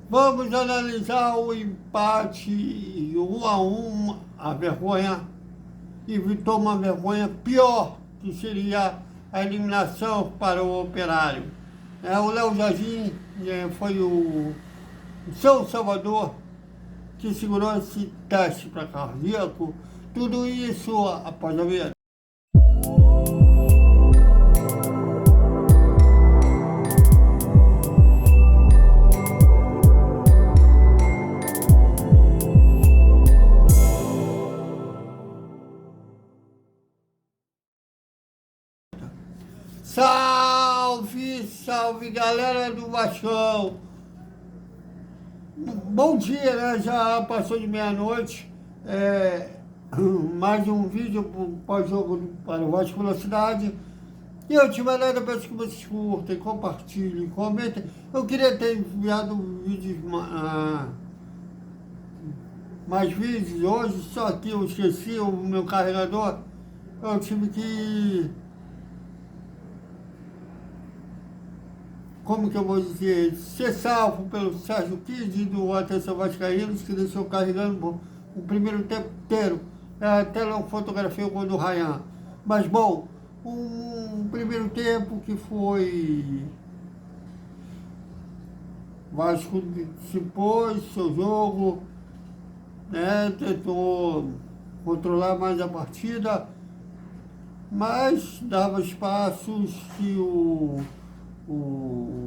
Vamos analisar o empate 1-1, a vergonha, evitou uma vergonha pior, que seria a eliminação para o Operário. O Léo Jardim foi o São Salvador que segurou esse teste para cardíaco. Tudo isso após a vinheta. Salve, salve galera do Vascão! Bom dia, né? Já passou de meia-noite. Mais um vídeo pós-jogo para o Vasco Velocidade. E eu tinha nada, peço que vocês curtem, compartilhem, comentem. Eu queria ter enviado vídeos, mais vídeos hoje, só que eu esqueci o meu carregador. Eu tive que, como que eu vou dizer, ser salvo pelo Sérgio Kid do Atenção Vascaínos, que deixou carregando o primeiro tempo inteiro. Até não fotografei o gol do Ryan. Mas bom, um primeiro tempo que foi... Vasco se pôs, seu jogo, né, tentou controlar mais a partida, mas dava espaços que o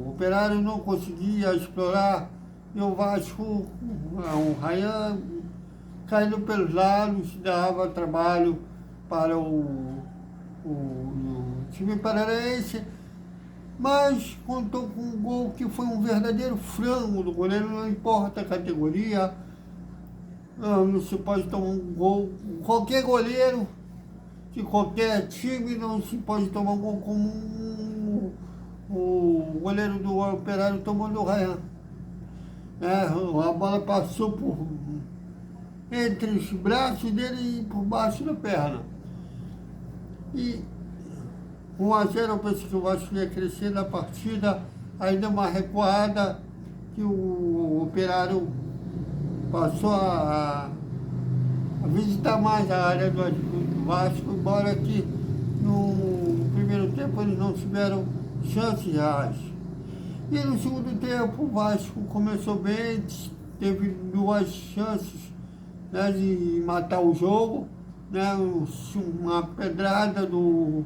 Operário não conseguia explorar, e o Vasco, o Ryan, caindo pelos lados, dava trabalho para o time paranaense, mas contou com um gol que foi um verdadeiro frango do goleiro, não importa a categoria, não se pode tomar um gol, qualquer goleiro de qualquer time não se pode tomar um gol como o goleiro do Operário tomou do Ryan. A bola passou entre os braços dele e por baixo da perna. E 1-0, eu pensei que o Vasco ia crescer na partida, aí deu uma recuada, que o Operário passou a visitar mais a área do Vasco, embora que no primeiro tempo eles não tiveram chances reais. E no segundo tempo o Vasco começou bem, teve duas chances, né, de matar o jogo, né, uma pedrada do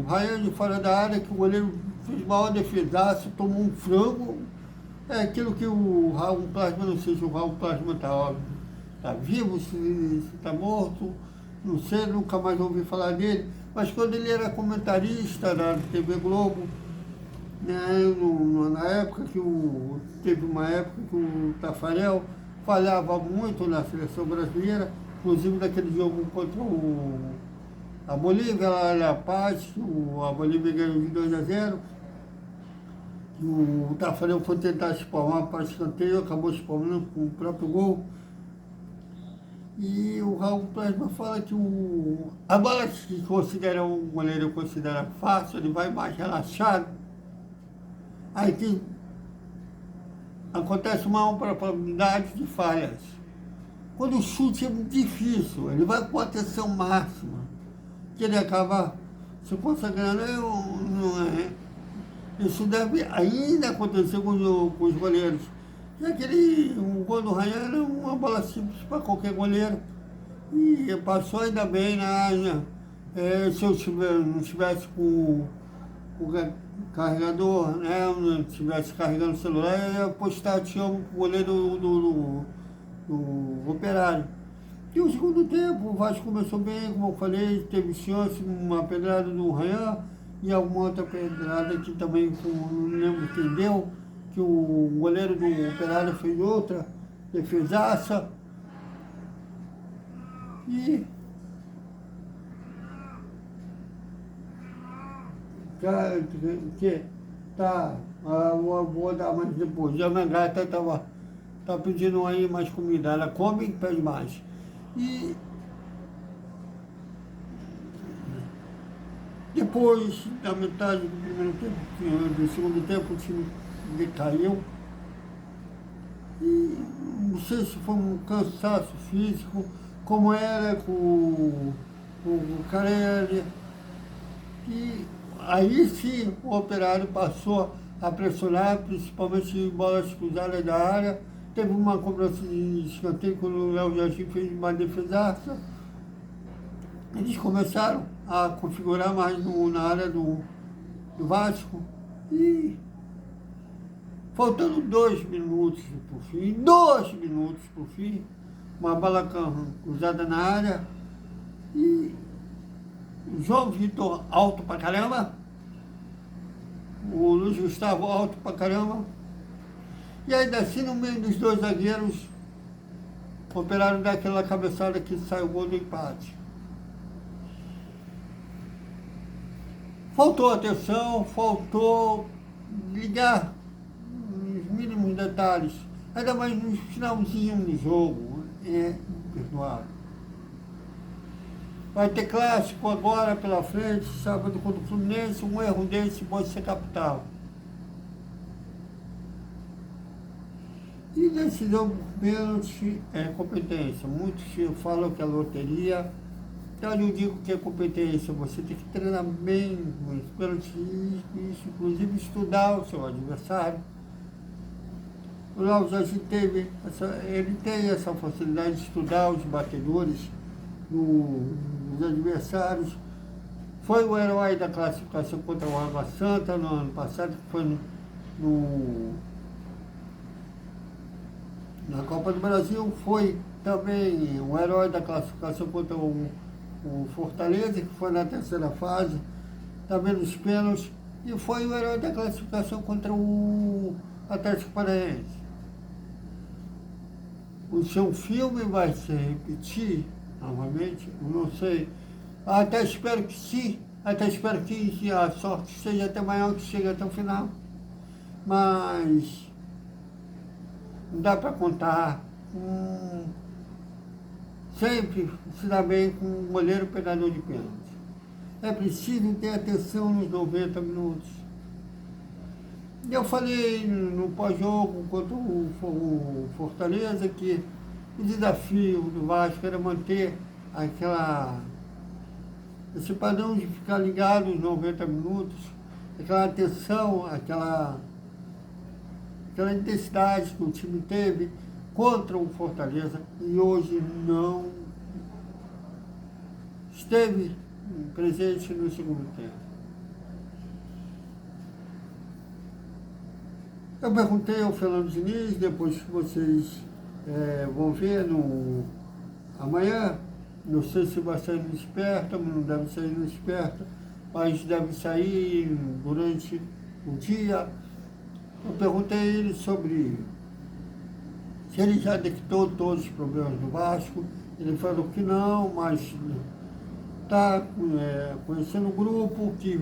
Ryan de fora da área, que o goleiro fez maior defesaço, tomou um frango. É aquilo que o Raul Plasma, não sei se o Raul Plasma está vivo, se está morto, não sei, nunca mais ouvi falar dele, mas quando ele era comentarista da TV Globo, né, na época teve uma época que o Tafarel falhava muito na seleção brasileira, inclusive naquele jogo contra a Bolívia, lá na Paz, a Bolívia ganhou de 2-0, o Tafarel foi tentar espalmar para escanteio, acabou espalmando com o próprio gol. E o Raul Plasma fala que a bola que considera um goleiro considera fácil, ele vai mais relaxado. Aí que acontece uma probabilidade de falhas. Quando o chute é muito difícil, ele vai com atenção máxima, que ele acaba se consagrando. Isso deve ainda acontecer com os goleiros. Já que o gol do Ryan era uma bola simples para qualquer goleiro. E passou ainda bem na área. Se eu não estivesse com o carregador, né, não estivesse carregando o celular, eu ia postar te amo pro goleiro do Operário. E o segundo tempo, o Vasco começou bem, como eu falei, teve chance, uma pedrada do Ryan e alguma outra pedrada que também, não lembro quem deu, que o goleiro do Operário fez outra defesaça. E vou dar mais depois. Já minha gata tá pedindo aí mais comida, ela come e pede mais. E depois da metade do primeiro tempo, do segundo tempo, o time decaiu, E não sei se foi um cansaço físico, como era com o Carelli. E aí sim o Operário passou a pressionar, principalmente em bolas cruzadas da área. Teve uma cobrança de escanteio quando o Léo Jardim fez uma defesaça. Eles começaram a configurar mais na área do Vasco. E faltando 2 minutos por fim, 2 minutos por fim, uma bola cruzada na área. E o João Vitor alto pra caramba, o Luiz Gustavo alto pra caramba. E ainda assim, no meio dos dois zagueiros, o Operário dá aquela cabeçada que sai o gol do empate. Faltou atenção, faltou ligar nos mínimos detalhes, ainda mais no finalzinho do jogo. É imperdoável. Vai ter clássico agora pela frente, sábado contra o Fluminense, um erro desse pode ser capital. E decisão por pênalti é competência. Muitos falam que é loteria. Então eu digo que é competência. Você tem que treinar bem os pênaltis, isso, inclusive estudar o seu adversário. O Léo Jardim ele tem essa facilidade de estudar os batedores dos adversários. Foi o herói da classificação contra o Água Santa no ano passado, que foi na Copa do Brasil. Foi também o herói da classificação contra o Fortaleza, que foi na terceira fase, também nos pênaltis. E foi o herói da classificação contra o Atlético Paranaense. O seu filme vai se repetir novamente? Eu não sei. Até espero que sim. Até espero que a sorte seja até maior, que chegue até o final. Mas não dá para contar. Sempre se dá bem com um goleiro pegador de pênalti. É preciso ter atenção nos 90 minutos. Eu falei no pós-jogo contra o Fortaleza que o desafio do Vasco era manter esse padrão de ficar ligado nos 90 minutos, aquela atenção, aquela intensidade que o time teve contra o Fortaleza e hoje não esteve presente no segundo tempo. Eu perguntei ao Fernando Diniz, depois que vocês vão ver amanhã, não sei se vai sair no Esperta, não deve sair no Esperta, mas deve sair durante o dia. Eu perguntei a ele sobre se ele já detectou todos os problemas do Vasco. Ele falou que não, mas está conhecendo o grupo, que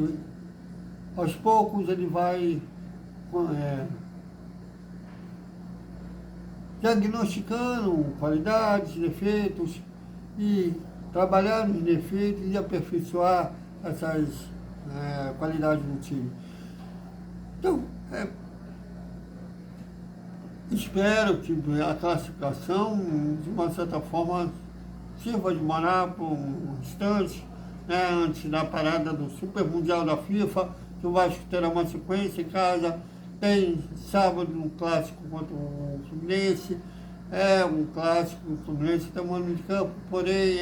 aos poucos ele vai diagnosticando qualidades, defeitos e trabalhar nos defeitos e aperfeiçoar essas qualidades do time. Então, espero que a classificação, de uma certa forma, sirva de moral por um instante, antes da parada do Super Mundial da FIFA, que o Vasco terá uma sequência em casa. Tem sábado um clássico contra o Fluminense, um clássico, o Fluminense está um ano de campo, porém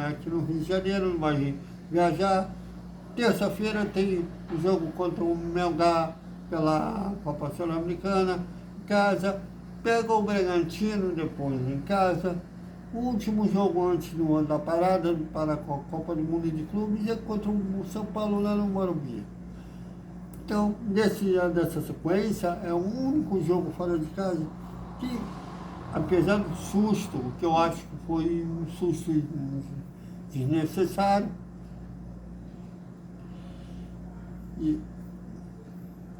aqui no Rio de Janeiro, não vai viajar. Terça-feira tem o jogo contra o Melgar pela Copa Sul-Americana em casa, pega o Bragantino depois em casa. O último jogo antes da parada para a Copa do Mundo de Clubes é contra o São Paulo lá no Morumbi. Então, dessa sequência, é o único jogo fora de casa que, apesar do susto, que eu acho que foi um susto desnecessário, e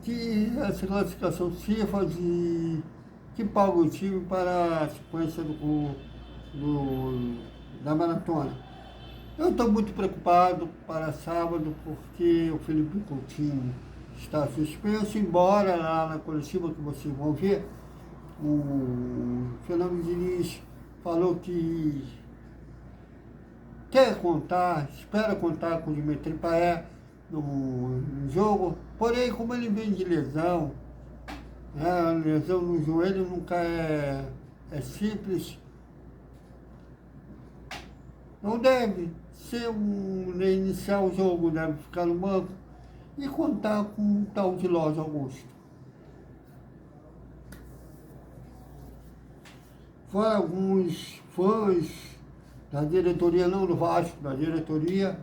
que essa classificação sirva que paga o time para a sequência da maratona. Eu estou muito preocupado para sábado, porque o Felipe Coutinho está suspenso, embora lá na coletiva que vocês vão ver, O Fernando Diniz falou que quer contar, espera contar com o Dimitri Payet no jogo, porém, como ele vem de lesão, né, a lesão no joelho nunca é simples, não deve ser iniciar o jogo, deve ficar no banco e contar com um tal de Lóis Augusto. Fora alguns fãs da diretoria, não do Vasco, da diretoria,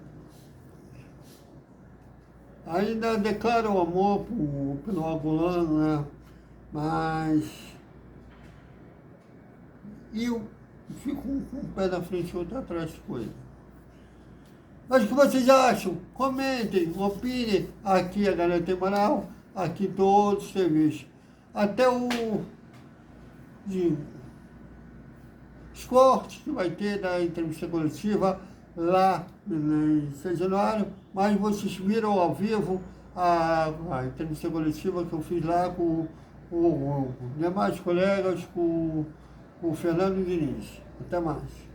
ainda declaram amor pelo angolano, né? Mas eu fico com um pé na frente e outro atrás com ele. Mas o que vocês acham? Comentem, opinem. Aqui a Galera Tem Moral, aqui todos os serviços. Até os cortes que vai ter da entrevista coletiva lá em São Januário, mas vocês viram ao vivo a entrevista coletiva que eu fiz lá com demais colegas, com o Fernando Diniz. Até mais.